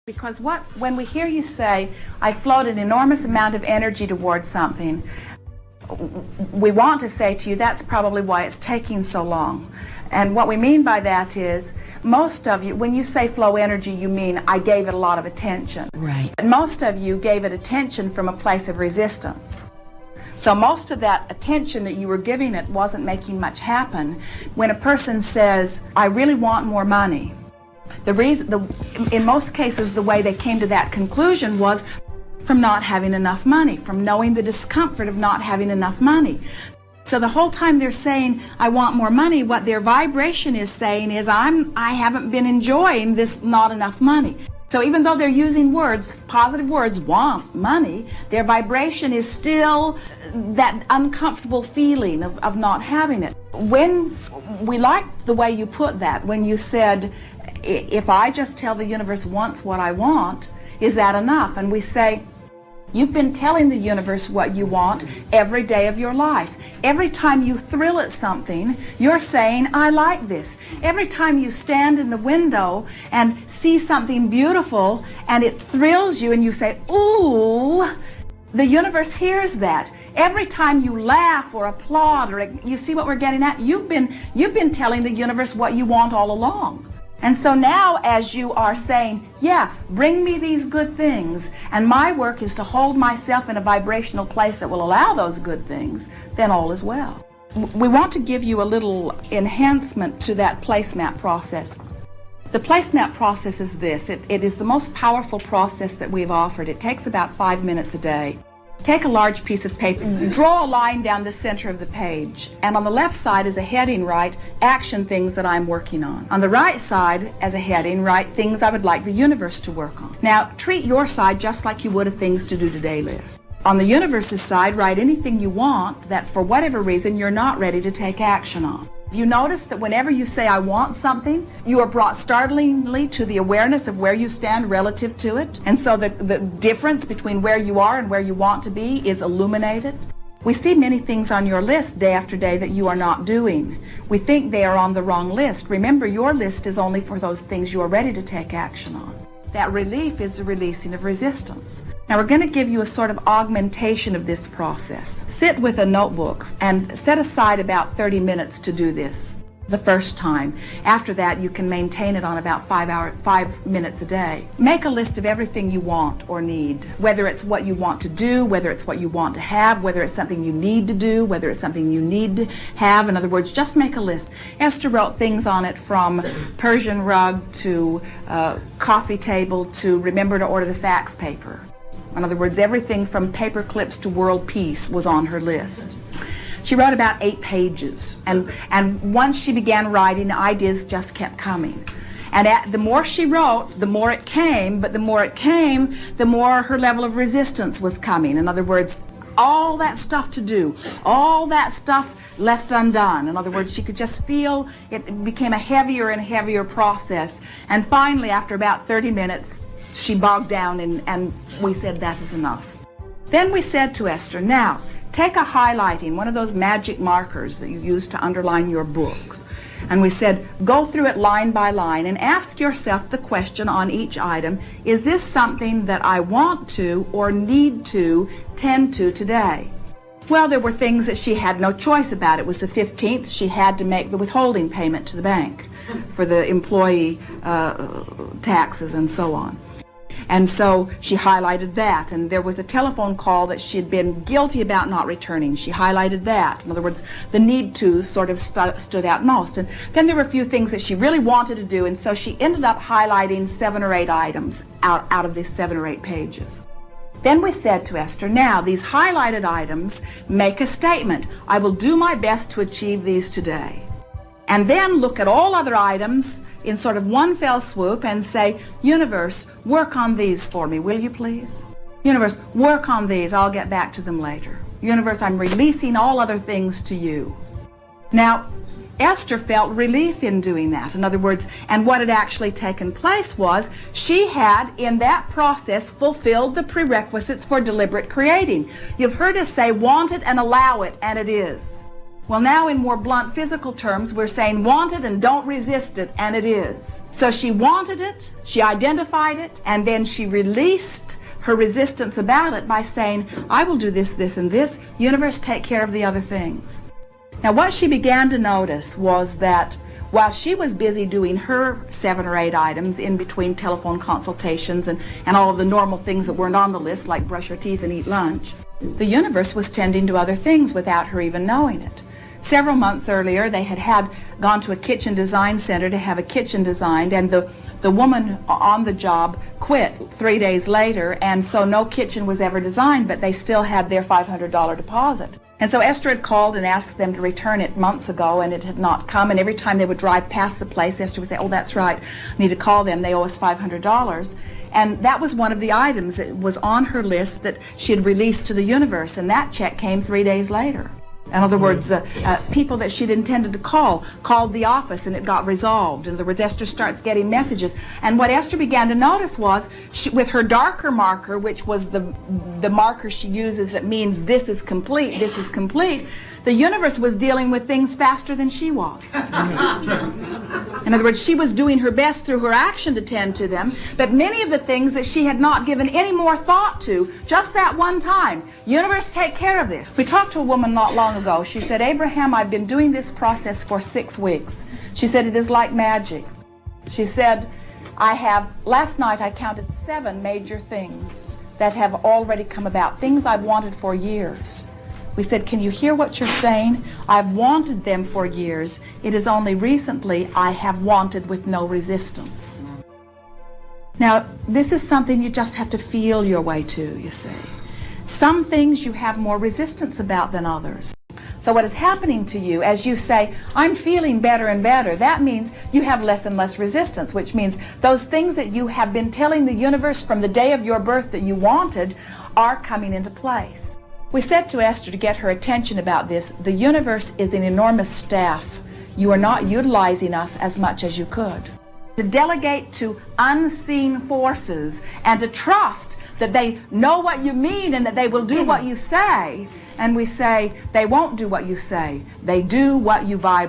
Because when we hear you say, I flowed an enormous amount of energy towards something, we want to say to you, that's probably why it's taking so long. And what we mean by that is, most of you, when you say flow energy, you mean I gave it a lot of attention. Right. And most of you gave it attention from a place of resistance. So most of that attention that you were giving it wasn't making much happen. When a person says, I really want more money, in most cases, the way they came to that conclusion was from not having enough money, from knowing the discomfort of not having enough money. So the whole time they're saying, I want more money, what their vibration is saying is, I haven't been enjoying this not enough money. So even though they're using words, positive words, want money, their vibration is still that uncomfortable feeling of not having it. When we liked the way you put that, when you said, if I just tell the universe once what I want, is that enough? And we say, you've been telling the universe what you want every day of your life. Every time you thrill at something, you're saying, I like this. Every time you stand in the window and see something beautiful and it thrills you and you say, ooh, the universe hears that. Every time you laugh or applaud, or you see what we're getting at, you've been telling the universe what you want all along. And so now as you are saying, yeah, bring me these good things, and my work is to hold myself in a vibrational place that will allow those good things, then all is well. We want to give you a little enhancement to that placemat process. The placemat process is this. It is the most powerful process that we've offered. It takes about 5 minutes a day. Take a large piece of paper, draw a line down the center of the page, and on the left side is a heading, write action things that I'm working on. On the right side, as a heading, write things I would like the universe to work on. Now, treat your side just like you would a things to do today list. On the universe's side, write anything you want that for whatever reason you're not ready to take action on. You notice that whenever you say, I want something, you are brought startlingly to the awareness of where you stand relative to it. And so the difference between where you are and where you want to be is illuminated. We see many things on your list day after day that you are not doing. We think they are on the wrong list. Remember, your list is only for those things you are ready to take action on. That relief is the releasing of resistance. Now we're going to give you a sort of augmentation of this process. Sit with a notebook and set aside about 30 minutes to do this the first time. After that, you can maintain it on about 5 minutes a day. Make a list of everything you want or need, whether it's what you want to do, whether it's what you want to have, whether it's something you need to do, whether it's something you need to have. In other words, just make a list. Esther wrote things on it from Persian rug to coffee table to remember to order the fax paper. In other words, everything from paper clips to world peace was on her list. She wrote about 8 pages, and once she began writing, the ideas just kept coming. And the more she wrote, the more it came, but the more it came, the more her level of resistance was coming. In other words, all that stuff to do, all that stuff left undone. In other words, she could just feel it became a heavier and heavier process. And finally, after about 30 minutes, she bogged down, and we said, that is enough. Then we said to Esther, now, take a highlighting, one of those magic markers that you use to underline your books. And we said, go through it line by line and ask yourself the question on each item, is this something that I want to or need to tend to today? Well, there were things that she had no choice about. It was the 15th. She had to make the withholding payment to the bank for the employee taxes and so on. And so she highlighted that. And there was a telephone call that she had been guilty about not returning. She highlighted that. In other words, the need tos sort of stood out most. And then there were a few things that she really wanted to do, and so she ended up highlighting 7 or 8 items out of these 7 or 8 pages. Then we said to Esther, now, these highlighted items, make a statement. I will do my best to achieve these today. And then look at all other items in sort of one fell swoop and say, universe, work on these for me, will you please? Universe, work on these, I'll get back to them later. Universe, I'm releasing all other things to you. Now, Esther felt relief in doing that. In other words, and what had actually taken place was she had, in that process, fulfilled the prerequisites for deliberate creating. You've heard us say, want it and allow it, and it is. Well, now in more blunt physical terms, we're saying want it and don't resist it, and it is. So she wanted it, she identified it, and then she released her resistance about it by saying, I will do this, this, and this. Universe, take care of the other things. Now, what she began to notice was that while she was busy doing her 7 or 8 items in between telephone consultations and all of the normal things that weren't on the list, like brush her teeth and eat lunch, the universe was tending to other things without her even knowing it. Several months earlier, they had gone to a kitchen design center to have a kitchen designed, and the woman on the job quit 3 days later, and so no kitchen was ever designed, but they still had their $500 deposit. And so Esther had called and asked them to return it months ago, and it had not come, and every time they would drive past the place, Esther would say, oh, that's right, I need to call them, they owe us $500. And that was one of the items that was on her list that she had released to the universe, and that check came 3 days later. In other words, people that she'd intended to called the office, and it got resolved. In other words, Esther starts getting messages. And what Esther began to notice was, with her darker marker, which was the marker she uses that means this is complete, the universe was dealing with things faster than she was. In other words, she was doing her best through her action to tend to them, but many of the things that she had not given any more thought to, just that one time, universe, take care of this. We talked to a woman not long ago. She said, Abraham, I've been doing this process for 6 weeks. She said, it is like magic. She said, last night I counted 7 major things that have already come about, things I've wanted for years. We said, can you hear what you're saying? I've wanted them for years. It is only recently I have wanted with no resistance. Now, this is something you just have to feel your way to, you see. Some things you have more resistance about than others. So what is happening to you as you say, I'm feeling better and better, that means you have less and less resistance, which means those things that you have been telling the universe from the day of your birth that you wanted are coming into place. We said to Esther to get her attention about this, the universe is an enormous staff. You are not utilizing us as much as you could. To delegate to unseen forces and to trust that they know what you mean and that they will do what you say. And we say, they won't do what you say. They do what you vibrate.